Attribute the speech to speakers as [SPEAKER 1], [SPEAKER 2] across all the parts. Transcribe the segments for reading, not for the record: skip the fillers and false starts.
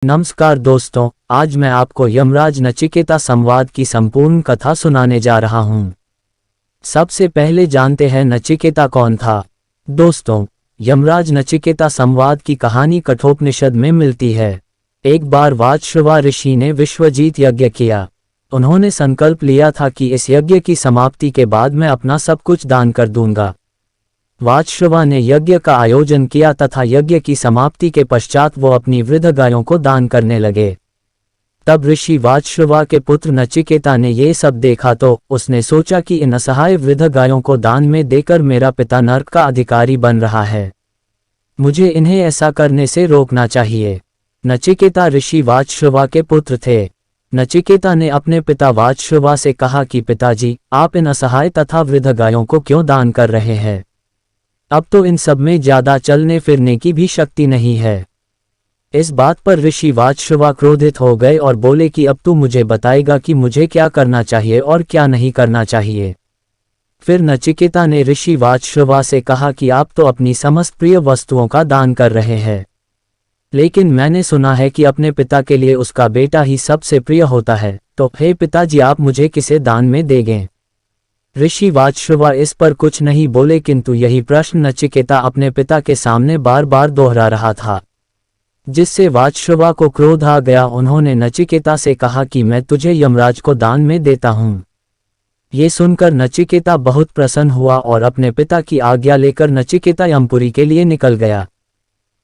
[SPEAKER 1] नमस्कार दोस्तों, आज मैं आपको यमराज नचिकेता संवाद की संपूर्ण कथा सुनाने जा रहा हूं। सबसे पहले जानते हैं नचिकेता कौन था। दोस्तों, यमराज नचिकेता संवाद की कहानी कठोपनिषद में मिलती है। एक बार वाजश्रवा ऋषि ने विश्वजीत यज्ञ किया। उन्होंने संकल्प लिया था कि इस यज्ञ की समाप्ति के बाद मैं अपना सब कुछ दान कर दूंगा। वाजश्रवा ने यज्ञ का आयोजन किया तथा यज्ञ की समाप्ति के पश्चात वो अपनी वृद्ध गायों को दान करने लगे। तब ऋषि वाजश्रवा के पुत्र नचिकेता ने ये सब देखा तो उसने सोचा कि इन असहाय वृद्ध गायों को दान में देकर मेरा पिता नर्क का अधिकारी बन रहा है, मुझे इन्हें ऐसा करने से रोकना चाहिए। नचिकेता ऋषि वाजश्रवा के पुत्र थे। नचिकेता ने अपने पिता वाजश्रवा से कहा कि पिताजी, आप इन असहाय तथा वृद्ध गायों को क्यों दान कर रहे हैं? अब तो इन सब में ज्यादा चलने फिरने की भी शक्ति नहीं है। इस बात पर ऋषि वाजश्रवा क्रोधित हो गए और बोले कि अब तू मुझे बताएगा कि मुझे क्या करना चाहिए और क्या नहीं करना चाहिए। फिर नचिकेता ने ऋषि वाजश्रवा से कहा कि आप तो अपनी समस्त प्रिय वस्तुओं का दान कर रहे हैं, लेकिन मैंने सुना है कि अपने पिता के लिए उसका बेटा ही सबसे प्रिय होता है, तो हे पिताजी, आप मुझे किसे दान में देंगे? ऋषि वाजश्रवा इस पर कुछ नहीं बोले, किंतु यही प्रश्न नचिकेता अपने पिता के सामने बार बार दोहरा रहा था, जिससे वाजश्रवा को क्रोध आ गया। उन्होंने नचिकेता से कहा कि मैं तुझे यमराज को दान में देता हूँ। ये सुनकर नचिकेता बहुत प्रसन्न हुआ और अपने पिता की आज्ञा लेकर नचिकेता यमपुरी के लिए निकल गया।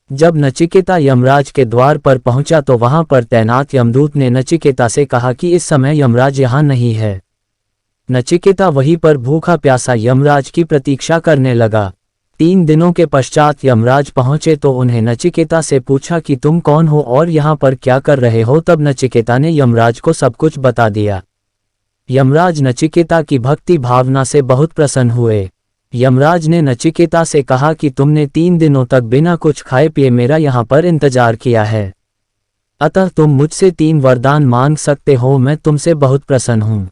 [SPEAKER 1] जब नचिकेता यमराज के द्वार पर पहुंचा तो वहां पर तैनात यमदूत ने नचिकेता से कहा कि इस समय यमराज यहाँ नहीं है। नचिकेता वहीं पर भूखा प्यासा यमराज की प्रतीक्षा करने लगा। 3 दिनों के पश्चात यमराज पहुंचे तो उन्हें नचिकेता से पूछा कि तुम कौन हो और यहाँ पर क्या कर रहे हो। तब नचिकेता ने यमराज को सब कुछ बता दिया। यमराज नचिकेता की भक्ति भावना से बहुत प्रसन्न हुए। यमराज ने नचिकेता से कहा कि तुमने 3 दिनों तक बिना कुछ खाए पिए मेरा यहाँ पर इंतजार किया है, अतः तुम मुझसे 3 वरदान मांग सकते हो, मैं तुमसे बहुत प्रसन्न हूँ।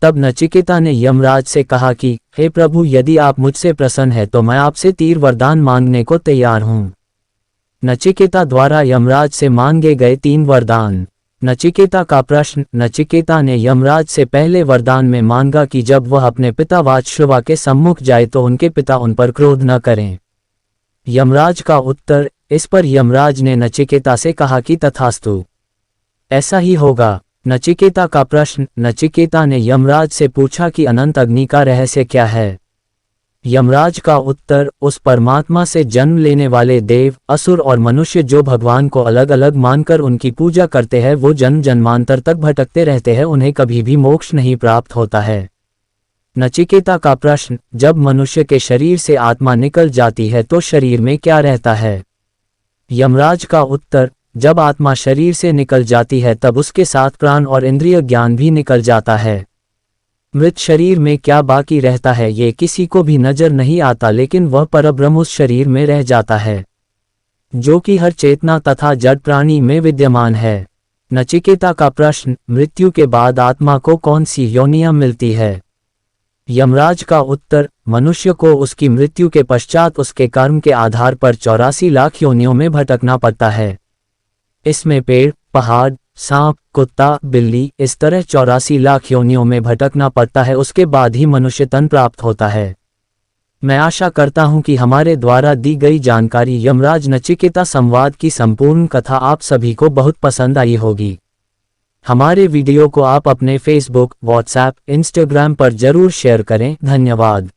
[SPEAKER 1] तब नचिकेता ने यमराज से कहा कि हे प्रभु, यदि आप मुझसे प्रसन्न हैं तो मैं आपसे 3 वरदान मांगने को तैयार हूँ। नचिकेता द्वारा यमराज से मांगे गए 3 वरदान। नचिकेता का प्रश्न। नचिकेता ने यमराज से पहले वरदान में मांगा कि जब वह अपने पिता वाजश्रवा के सम्मुख जाए तो उनके पिता उन पर क्रोध न करें। यमराज का उत्तर। इस पर यमराज ने नचिकेता से कहा कि तथास्तु, ऐसा ही होगा। नचिकेता का प्रश्न। नचिकेता ने यमराज से पूछा कि अनंत अग्नि का रहस्य क्या है? यमराज का उत्तर। उस परमात्मा से जन्म लेने वाले देव, असुर और मनुष्य जो भगवान को अलग अलग मानकर उनकी पूजा करते हैं, वो जन्म जन्मांतर तक भटकते रहते हैं, उन्हें कभी भी मोक्ष नहीं प्राप्त होता है। नचिकेता का प्रश्न। जब मनुष्य के शरीर से आत्मा निकल जाती है तो शरीर में क्या रहता है? यमराज का उत्तर। जब आत्मा शरीर से निकल जाती है तब उसके साथ प्राण और इंद्रिय ज्ञान भी निकल जाता है। मृत शरीर में क्या बाकी रहता है ये किसी को भी नजर नहीं आता, लेकिन वह परब्रह्म उस शरीर में रह जाता है, जो कि हर चेतना तथा जड़ प्राणी में विद्यमान है। नचिकेता का प्रश्न। मृत्यु के बाद आत्मा को कौन सी योनियां मिलती है? यमराज का उत्तर। मनुष्य को उसकी मृत्यु के पश्चात उसके कर्म के आधार पर 84 लाख योनियों में भटकना पड़ता है। इसमें पेड़, पहाड़, सांप, कुत्ता, बिल्ली, इस तरह 84 लाख योनियों में भटकना पड़ता है। उसके बाद ही मनुष्य तन प्राप्त होता है। मैं आशा करता हूं कि हमारे द्वारा दी गई जानकारी यमराज नचिकेता संवाद की संपूर्ण कथा आप सभी को बहुत पसंद आई होगी। हमारे वीडियो को आप अपने फेसबुक, व्हाट्सएप, इंस्टाग्राम पर जरूर शेयर करें। धन्यवाद।